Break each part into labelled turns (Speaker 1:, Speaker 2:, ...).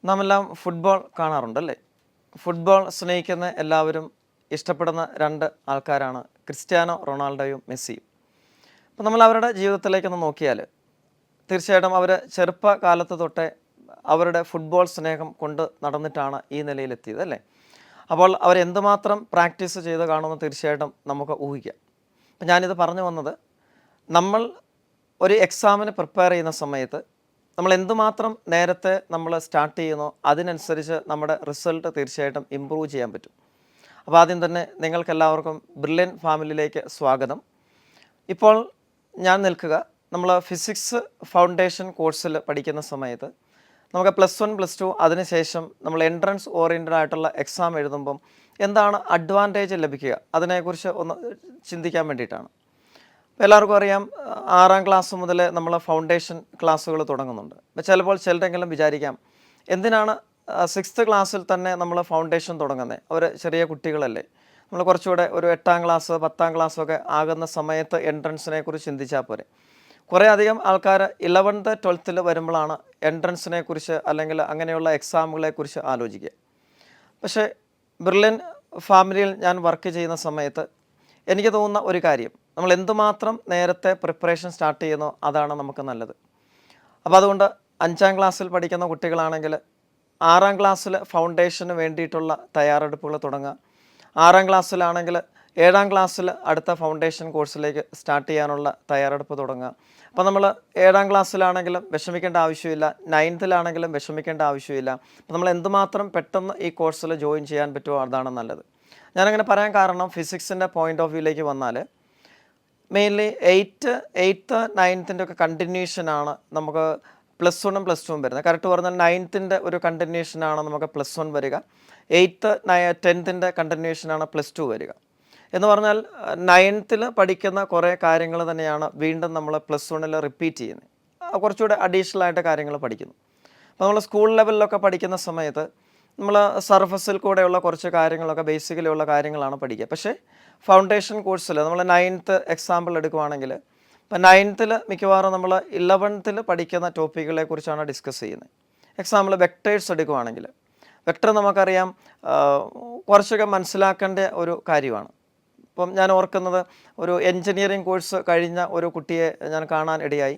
Speaker 1: നാമെല്ലാം football കാണാറുണ്ടല്ലേ? Football സ്നേഹിക്കുന്ന എല്ലാവരും ഇഷ്ടപ്പെടുന്ന രണ്ട് ആൾക്കാരാണ് ക്രിസ്ത്യാനോ റൊണാൾഡോയും മെസ്സിയും. അപ്പോൾ നമ്മൾ അവരുടെ ജീവിതത്തിലേക്കൊന്ന് നോക്കിയാൽ തീർച്ചയായിട്ടും അവർ ചെറുപ്പകാലത്ത് തൊട്ടേ അവരുടെ ഫുട്ബോൾ സ്നേഹം കൊണ്ട് നടന്നിട്ടാണ് ഈ നിലയിലെത്തിയത് അല്ലേ? അപ്പോൾ അവരെന്തുമാത്രം പ്രാക്ടീസ് ചെയ്ത് കാണുമെന്ന് തീർച്ചയായിട്ടും നമുക്ക് ഊഹിക്കാം. അപ്പം ഞാനിത് പറഞ്ഞു വന്നത്, നമ്മൾ ഒരു എക്സാമിന് പ്രിപ്പയർ ചെയ്യുന്ന സമയത്ത് നമ്മൾ എന്തുമാത്രം നേരത്തെ നമ്മൾ സ്റ്റാർട്ട് ചെയ്യുന്നോ അതിനനുസരിച്ച് നമ്മുടെ റിസൾട്ട് തീർച്ചയായിട്ടും ഇമ്പ്രൂവ് ചെയ്യാൻ പറ്റും. അപ്പോൾ ആദ്യം തന്നെ നിങ്ങൾക്കെല്ലാവർക്കും ബ്രില്യൻ ഫാമിലിയിലേക്ക് സ്വാഗതം. ഇപ്പോൾ ഞാൻ നിൽക്കുക നമ്മൾ ഫിസിക്സ് ഫൗണ്ടേഷൻ കോഴ്സിൽ പഠിക്കുന്ന സമയത്ത് നമുക്ക് +1 +2 അതിനുശേഷം നമ്മൾ എൻട്രൻസ് ഓറിയൻറ്റഡ് ആയിട്ടുള്ള എക്സാം എഴുതുമ്പം എന്താണ് അഡ്വാൻറ്റേജ് ലഭിക്കുക അതിനെക്കുറിച്ച് ഒന്ന് ചിന്തിക്കാൻ വേണ്ടിയിട്ടാണ്. എല്ലാവർക്കും അറിയാം, 6ാം ക്ലാസ് മുതൽ നമ്മൾ ഫൗണ്ടേഷൻ ക്ലാസ്സുകൾ തുടങ്ങുന്നുണ്ട്. അപ്പോൾ ചിലപ്പോൾ ചിലരെങ്കിലും വിചാരിക്കാം, എന്തിനാണ് 6th ക്ലാസ്സിൽ തന്നെ നമ്മൾ ഫൗണ്ടേഷൻ തുടങ്ങുന്നത്? അവർ ചെറിയ കുട്ടികളല്ലേ, നമ്മൾ കുറച്ചുകൂടെ ഒരു 8ാം ക്ലാസ് 10ാം ക്ലാസ്സൊക്കെ ആകുന്ന സമയത്ത് എൻട്രൻസിനെ കുറിച്ച് ചിന്തിച്ചാൽ പോരെ. കുറേ അധികം ആൾക്കാർ 11th 12th വരുമ്പോഴാണ് എൻട്രൻസിനെ കുറിച്ച് അല്ലെങ്കിൽ അങ്ങനെയുള്ള എക്സാമുകളെക്കുറിച്ച് ആലോചിക്കുക. പക്ഷേ ബ്രില്യൻ ഫാമിലിയിൽ ഞാൻ വർക്ക് ചെയ്യുന്ന സമയത്ത് എനിക്ക് തോന്നുന്ന ഒരു കാര്യം, നമ്മൾ എന്തുമാത്രം നേരത്തെ പ്രിപ്പറേഷൻ സ്റ്റാർട്ട് ചെയ്യുന്നോ അതാണ് നമുക്ക് നല്ലത്. അപ്പോൾ അതുകൊണ്ട് 5ാം ക്ലാസ്സിൽ പഠിക്കുന്ന കുട്ടികളാണെങ്കിൽ 6ാം ക്ലാസ്സിൽ ഫൗണ്ടേഷന് വേണ്ടിയിട്ടുള്ള തയ്യാറെടുപ്പുകൾ തുടങ്ങുക. 6ാം ക്ലാസ്സിലാണെങ്കിൽ 7ാം ക്ലാസ്സിൽ അടുത്ത ഫൗണ്ടേഷൻ കോഴ്സിലേക്ക് സ്റ്റാർട്ട് ചെയ്യാനുള്ള തയ്യാറെടുപ്പ് തുടങ്ങുക. അപ്പോൾ നമ്മൾ 7ാം ക്ലാസ്സിലാണെങ്കിലും വിഷമിക്കേണ്ട ആവശ്യമില്ല, 9th വിഷമിക്കേണ്ട ആവശ്യമില്ല. അപ്പോൾ നമ്മൾ എന്തുമാത്രം പെട്ടെന്ന് ഈ കോഴ്സിൽ ജോയിൻ ചെയ്യാൻ പറ്റുമോ അതാണ് നല്ലത്. ഞാനങ്ങനെ പറയാൻ കാരണം, ഫിസിക്സിൻ്റെ പോയിൻ്റ് ഓഫ് വ്യൂയിലേക്ക് വന്നാൽ മെയിൻലി 8th 9th ഒക്കെ കണ്ടിന്യൂഷനാണ് നമുക്ക് +1 +2 വരുന്നത്. കറക്റ്റ് പറഞ്ഞാൽ 9th ഒരു കണ്ടിന്യൂഷനാണ് നമുക്ക് +1 വരിക, 8th 10th കണ്ടിന്യൂഷനാണ് +2 വരിക. എന്ന് പറഞ്ഞാൽ 9th പഠിക്കുന്ന കുറേ കാര്യങ്ങൾ തന്നെയാണ് വീണ്ടും നമ്മൾ +1 റിപ്പീറ്റ് ചെയ്യുന്നത്. കുറച്ചുകൂടെ അഡീഷണൽ ആയിട്ട് കാര്യങ്ങൾ പഠിക്കുന്നു. അപ്പോൾ നമ്മൾ സ്കൂൾ ലെവലിലൊക്കെ പഠിക്കുന്ന സമയത്ത് നമ്മൾ സർഫസിൽ കൂടെയുള്ള കുറച്ച് കാര്യങ്ങളൊക്കെ ബേസിക്കലി ഉള്ള കാര്യങ്ങളാണ് പഠിക്കുക. പക്ഷേ ഫൗണ്ടേഷൻ കോഴ്സിൽ നമ്മൾ 9th എക്സാമ്പിൾ എടുക്കുവാണെങ്കിൽ, ഇപ്പോൾ 9th മിക്കവാറും നമ്മൾ 11th പഠിക്കുന്ന ടോപ്പിക്കുകളെ കുറിച്ചാണ് ഡിസ്കസ് ചെയ്യുന്നത്. എക്സാമ്പിൾ വെക്ടേഴ്സ് എടുക്കുവാണെങ്കിൽ, വെക്ടർ നമുക്കറിയാം കുറച്ചൊക്കെ മനസ്സിലാക്കേണ്ട ഒരു കാര്യമാണ്. ഇപ്പം ഞാൻ ഓർക്കുന്നത്, ഒരു എൻജിനീയറിംഗ് കോഴ്സ് കഴിഞ്ഞ ഒരു കുട്ടിയെ ഞാൻ കാണാൻ ഇടയായി.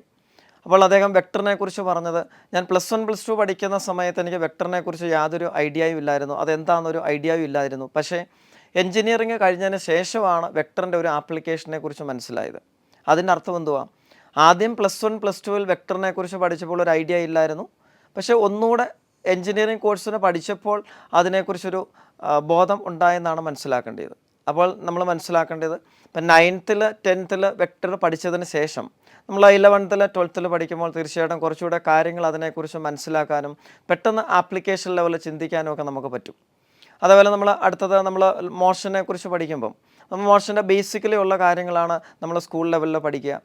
Speaker 1: അപ്പോൾ അദ്ദേഹം വെക്ടറിനെ കുറിച്ച് പറഞ്ഞത്, ഞാൻ +1 +2 പഠിക്കുന്ന സമയത്ത് എനിക്ക് വെക്ടറിനെ കുറിച്ച് യാതൊരു ഐഡിയയും ഇല്ലായിരുന്നു, അതെന്താണെന്നൊരു ഐഡിയയും ഇല്ലായിരുന്നു. പക്ഷേ എൻജിനീയറിംഗ് കഴിഞ്ഞതിന് ശേഷമാണ് വെക്ടറിൻ്റെ ഒരു ആപ്ലിക്കേഷനെ കുറിച്ച് മനസ്സിലായത്. അതിൻ്റെ അർത്ഥം എന്തുവാ? ആദ്യം +1 +2 വെക്ടറിനെ കുറിച്ച് പഠിച്ചപ്പോൾ ഒരു ഐഡിയ ഇല്ലായിരുന്നു. പക്ഷേ ഒന്നുകൂടെ എൻജിനീയറിംഗ് കോഴ്സിന് പഠിച്ചപ്പോൾ അതിനെക്കുറിച്ചൊരു ബോധം ഉണ്ടായെന്നാണ് മനസ്സിലാക്കേണ്ടത്. അപ്പോൾ നമ്മൾ മനസ്സിലാക്കേണ്ടത്, ഇപ്പം 9th 10th വെക്ടർ പഠിച്ചതിന് ശേഷം നമ്മൾ 11th 12th പഠിക്കുമ്പോൾ തീർച്ചയായിട്ടും കുറച്ചുകൂടെ കാര്യങ്ങൾ അതിനെക്കുറിച്ച് മനസ്സിലാക്കാനും പെട്ടെന്ന് ആപ്ലിക്കേഷൻ ലെവലിൽ ചിന്തിക്കാനും ഒക്കെ നമുക്ക് പറ്റും. അതേപോലെ നമ്മൾ അടുത്തത് നമ്മൾ മോഷനെ കുറിച്ച് പഠിക്കുമ്പം നമ്മൾ മോഷൻ്റെ ബേസിക്കലി ഉള്ള കാര്യങ്ങളാണ് നമ്മൾ സ്കൂൾ ലെവലിൽ പഠിക്കുക.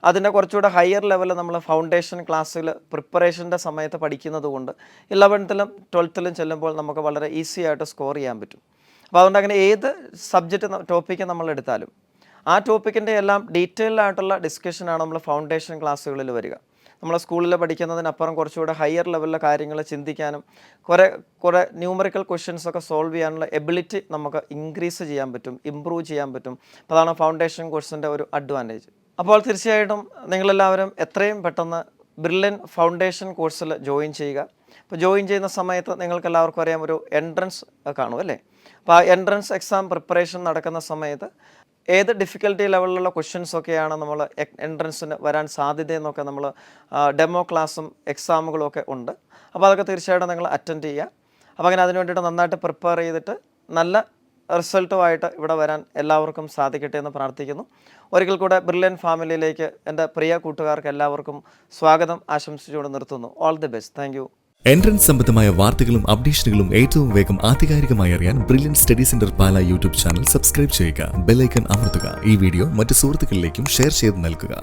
Speaker 1: അതിൻ്റെ കുറച്ചുകൂടെ ഹയർ ലെവലിൽ നമ്മൾ ഫൗണ്ടേഷൻ ക്ലാസ്സിൽ പ്രിപ്പറേഷൻ്റെ സമയത്ത് പഠിക്കുന്നത് കൊണ്ട് 11th 12th ചെല്ലുമ്പോൾ നമുക്ക് വളരെ ഈസി ആയിട്ട് സ്കോർ ചെയ്യാൻ പറ്റും. അപ്പോൾ അതുകൊണ്ട് അങ്ങനെ ഏത് സബ്ജക്റ്റ് ടോപ്പിക്ക് നമ്മൾ എടുത്താലും ആ ടോപ്പിക്കിൻ്റെ എല്ലാം ഡീറ്റെയിൽഡ് ആയിട്ടുള്ള ഡിസ്കഷനാണ് നമ്മൾ ഫൗണ്ടേഷൻ ക്ലാസ്സുകളിൽ വരിക. നമ്മൾ സ്കൂളിൽ പഠിക്കുന്നതിനപ്പുറം കുറച്ചുകൂടെ ഹയർ ലെവലിലെ കാര്യങ്ങൾ ചിന്തിക്കാനും കുറേ ന്യൂമറിക്കൽ ക്വസ്റ്റ്യൻസൊക്കെ സോൾവ് ചെയ്യാനുള്ള എബിലിറ്റി നമുക്ക് ഇൻക്രീസ് ചെയ്യാൻ പറ്റും, ഇമ്പ്രൂവ് ചെയ്യാൻ പറ്റും. അപ്പോൾ അതാണ് ഫൗണ്ടേഷൻ കോഴ്സിൻ്റെ ഒരു അഡ്വാൻറ്റേജ്. അപ്പോൾ തീർച്ചയായിട്ടും നിങ്ങളെല്ലാവരും എത്രയും പെട്ടെന്ന് ബ്രില്യൻ ഫൗണ്ടേഷൻ കോഴ്സിൽ ജോയിൻ ചെയ്യുക. ഇപ്പോൾ ജോയിൻ ചെയ്യുന്ന സമയത്ത് നിങ്ങൾക്ക് എല്ലാവർക്കും അറിയാം, ഒരു എൻട്രൻസ് കാണും അല്ലേ? അപ്പോൾ ആ എൻട്രൻസ് എക്സാം പ്രിപ്പറേഷൻ നടക്കുന്ന സമയത്ത് ഏത് ഡിഫിക്കൽട്ടി ലെവലിലുള്ള ക്വസ്റ്റ്യൻസൊക്കെയാണ് നമ്മൾ എൻട്രൻസിന് വരാൻ സാധ്യതയെന്നൊക്കെ നമ്മൾ ഡെമോ ക്ലാസ്സും എക്സാമുകളും ഒക്കെ ഉണ്ട്. അപ്പോൾ അതൊക്കെ തീർച്ചയായിട്ടും നിങ്ങൾ അറ്റൻഡ് ചെയ്യുക. അപ്പോൾ അങ്ങനെ അതിന് വേണ്ടിയിട്ട് നന്നായിട്ട് പ്രിപ്പയർ ചെയ്തിട്ട് നല്ല റിസൾട്ടുമായിട്ട് ഇവിടെ വരാൻ എല്ലാവർക്കും സാധിക്കട്ടെ എന്ന് പ്രാർത്ഥിക്കുന്നു. ഒരിക്കൽ കൂടെ ബ്രില്യൻ ഫാമിലിയിലേക്ക് എൻ്റെ പ്രിയ കൂട്ടുകാർക്ക് എല്ലാവർക്കും സ്വാഗതം ആശംസിച്ചുകൊണ്ട് നിർത്തുന്നു. All the best. Thank you.
Speaker 2: Entrance സംബന്ധമായ വാർത്തകളും അപ്ഡേഷനുകളും ഏറ്റവും വേഗം ആധികാരികമായി അറിയാൻ ബ്രില്യൻ സ്റ്റഡി സെന്റർ പാല യൂട്യൂബ് ചാനൽ സബ്സ്ക്രൈബ് ചെയ്യുക, ബെൽ ഐക്കൺ അമർത്തുക. ഈ വീഡിയോ മറ്റ് സുഹൃത്തുക്കളിലേക്കും ഷെയർ ചെയ്ത് നൽകുക.